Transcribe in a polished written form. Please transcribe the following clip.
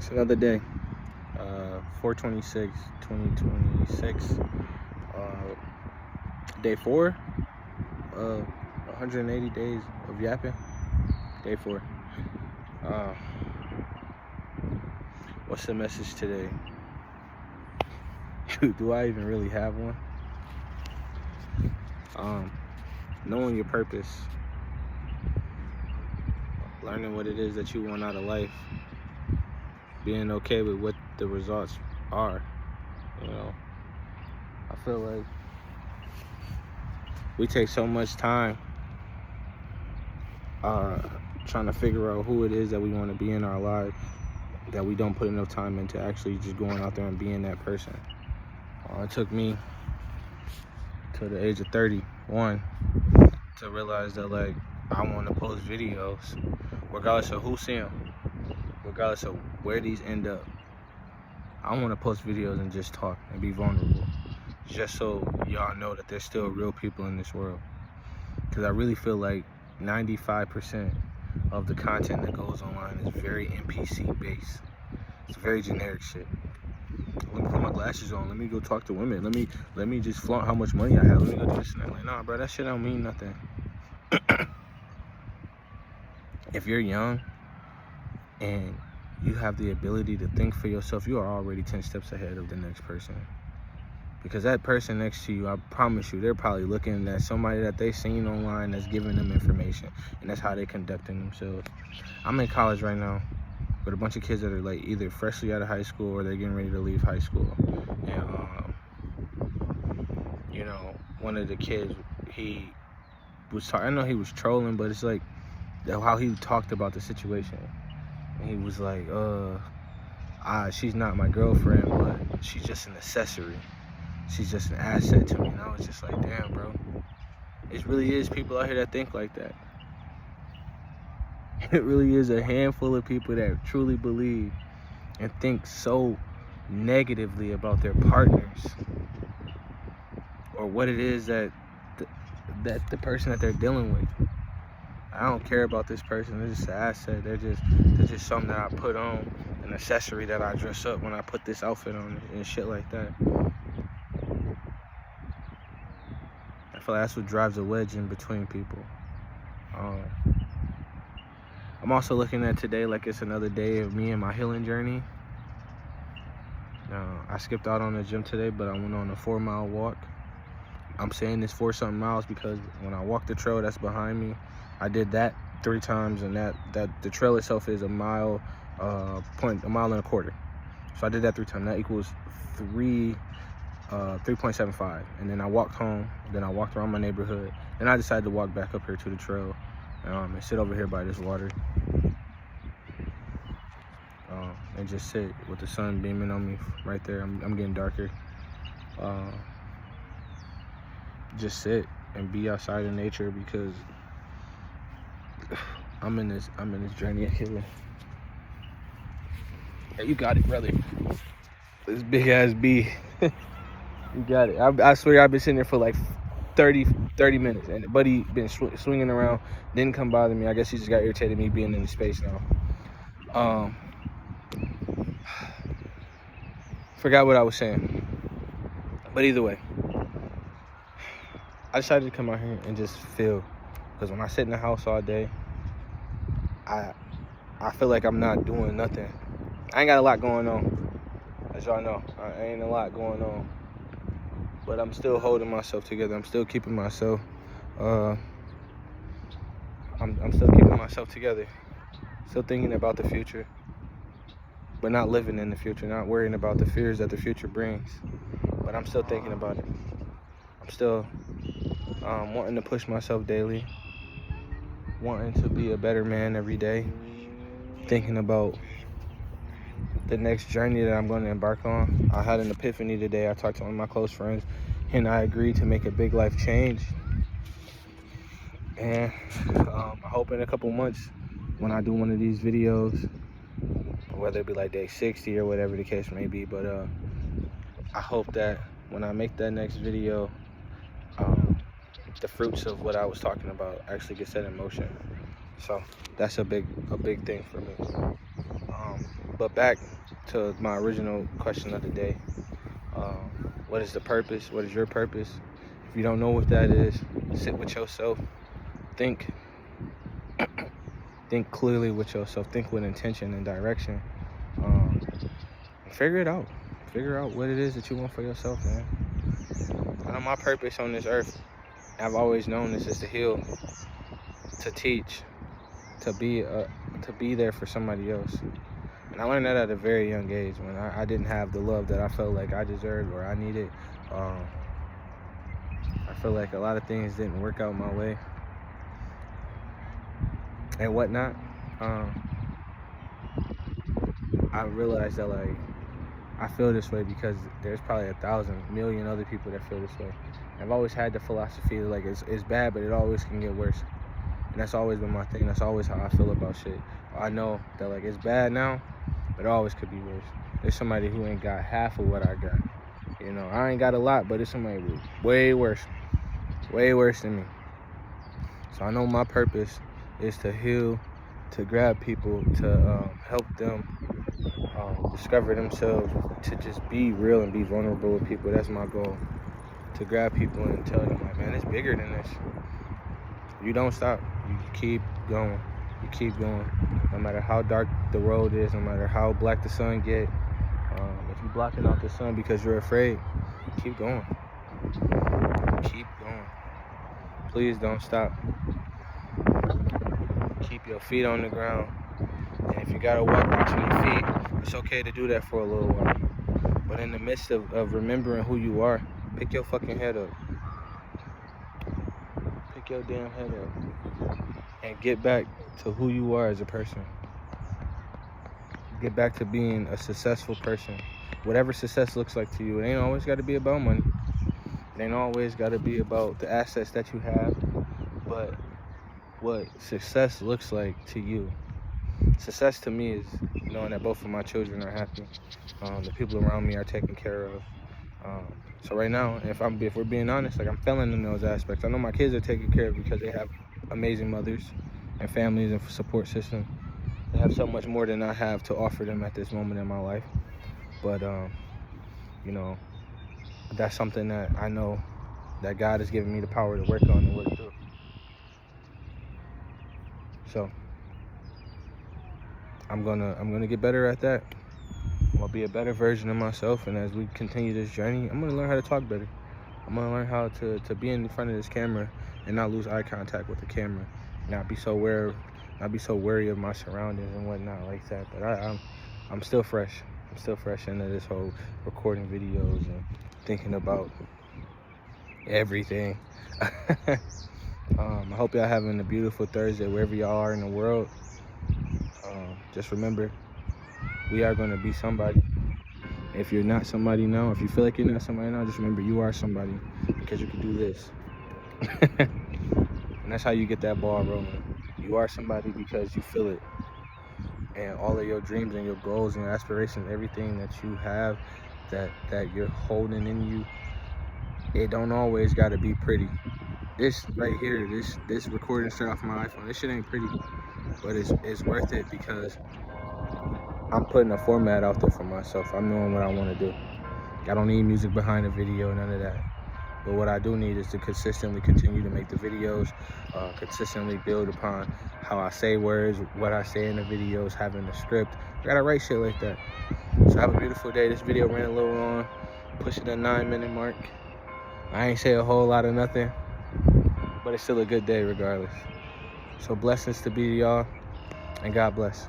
It's another day. 4/26, 2026. Day 4 of 180 days of yapping. Day 4. What's the message today? Do I even really have one? Knowing your purpose, learning what it is that you want out of life, being okay with what the results are. I feel like we take so much time trying to figure out who it is that we want to be in our lives that we don't put enough time into actually just going out there and being that person. It took me to the age of 31 to realize that, like, I want to post videos regardless of who see them, regardless of where these end up. I want to post videos and just talk and be vulnerable, just so y'all know that there's still real people in this world. Because I really feel like 95% of the content that goes online is very NPC based. It's very generic shit. Let me put my glasses on. Let me go talk to women. Let me just flaunt how much money I have. Let me go do this and that. Like, nah, bro, that shit don't mean nothing. If you're young and you have the ability to think for yourself, you are already 10 steps ahead of the next person. Because that person next to you, I promise you, they're probably looking at somebody that they've seen online that's giving them information, and that's how they're conducting themselves. I'm in college right now with a bunch of kids that are like either freshly out of high school or they're getting ready to leave high school. And one of the kids, he was I know he was trolling, but it's like how he talked about the situation. And he was like, she's not my girlfriend, but she's just an accessory. She's just an asset to me. And I was just like, damn, bro. It really is people out here that think like that. It really is a handful of people that truly believe and think so negatively about their partners or what it is that the person that they're dealing with. I don't care about this person. They're just an asset. They're just something that I put on, an accessory that I dress up when I put this outfit on and shit like that. I feel like that's what drives a wedge in between people. I'm also looking at today like it's another day of me and my healing journey. I skipped out on the gym today, but I went on a 4-mile walk. I'm saying this 4-something miles because when I walked the trail that's behind me, I did that 3 times, and that the trail itself is a mile and a quarter. So I did that 3 times. That equals 3.75. And then I walked home. Then I walked around my neighborhood. Then I decided to walk back up here to the trail and sit over here by this water and just sit with the sun beaming on me right there. I'm getting darker. Just sit and be outside in nature because I'm in this journey of healing. Hey, you got it, brother. This big ass bee. You got it. I swear I've been sitting there for like 30 minutes, and the buddy been swinging around, didn't come bother me. I guess he just got irritated me being in the space now. Forgot what I was saying, but either way, I decided to come out here and just feel, because when I sit in the house all day, I feel like I'm not doing nothing. I ain't got a lot going on, as y'all know. I ain't a lot going on, but I'm still holding myself together. I'm still keeping myself. I'm still keeping myself together. Still thinking about the future, but not living in the future. Not worrying about the fears that the future brings, but I'm still thinking about it. I'm still wanting to push myself daily, wanting to be a better man every day, thinking about the next journey that I'm going to embark on. I had an epiphany today. I talked to one of my close friends, and I agreed to make a big life change. And I hope in a couple months, when I do one of these videos, whether it be like day 60 or whatever the case may be, but I hope that when I make that next video, the fruits of what I was talking about actually get set in motion. So that's a big thing for me. But back to my original question of the day. What is the purpose? What is your purpose? If you don't know what that is, sit with yourself. Think clearly with yourself. Think with intention and direction. And figure it out. Figure out what it is that you want for yourself, man. I know my purpose on this earth, I've always known this, is to heal, to teach, to be there for somebody else. And I learned that at a very young age when I didn't have the love that I felt like I deserved or I needed. I feel like a lot of things didn't work out my way and whatnot. I realized that, like, I feel this way because there's probably 1,000 million other people that feel this way. I've always had the philosophy that, like, it's bad, but it always can get worse. And that's always been my thing. That's always how I feel about shit. I know that, like, it's bad now, but it always could be worse. There's somebody who ain't got half of what I got. You know, I ain't got a lot, but it's somebody way worse than me. So I know my purpose is to heal, to grab people, to help them discover themselves, to just be real and be vulnerable with people. That's my goal. To grab people and tell them, like, man, it's bigger than this. You don't stop. You keep going. You keep going. No matter how dark the road is, no matter how black the sun get, if you're blocking out the sun because you're afraid, keep going. Keep going. Please don't stop. Keep your feet on the ground. And if you gotta walk watching your feet, it's okay to do that for a little while. But in the midst of remembering who you are, pick your fucking head up. Pick your damn head up. And get back to who you are as a person. Get back to being a successful person. Whatever success looks like to you, it ain't always gotta be about money. It ain't always gotta be about the assets that you have, but what success looks like to you. Success to me is knowing that both of my children are happy. The people around me are taken care of. So right now, if we're being honest, like, I'm failing in those aspects. I know my kids are taken care of because they have amazing mothers and families and support systems. They have so much more than I have to offer them at this moment in my life. But you know, that's something that I know that God has given me the power to work on and work through. So I'm gonna get better at that. I'm gonna be a better version of myself, and as we continue this journey, I'm gonna learn how to talk better. I'm gonna learn how to be in front of this camera and not lose eye contact with the camera, not be so worried of my surroundings and whatnot like that. But I'm still fresh. I'm still fresh into this whole recording videos and thinking about everything. I hope y'all having a beautiful Thursday wherever y'all are in the world. Just remember, we are going to be somebody. If you're not somebody now, if you feel like you're not somebody now, just remember you are somebody because you can do this. And that's how you get that ball rolling. You are somebody because you feel it. And all of your dreams and your goals and your aspirations, everything that you have that you're holding in you, it don't always got to be pretty. This right here, this recording straight off my iPhone, this shit ain't pretty, but it's worth it because I'm putting a format out there for myself. I'm knowing what I want to do. I don't need music behind the video, none of that. But what I do need is to consistently continue to make the videos, consistently build upon how I say words, what I say in the videos, having a script. I gotta write shit like that. So have a beautiful day. This video ran a little long, pushing the 9-minute mark. I ain't say a whole lot of nothing, but it's still a good day regardless. So blessings to be to y'all, and God bless.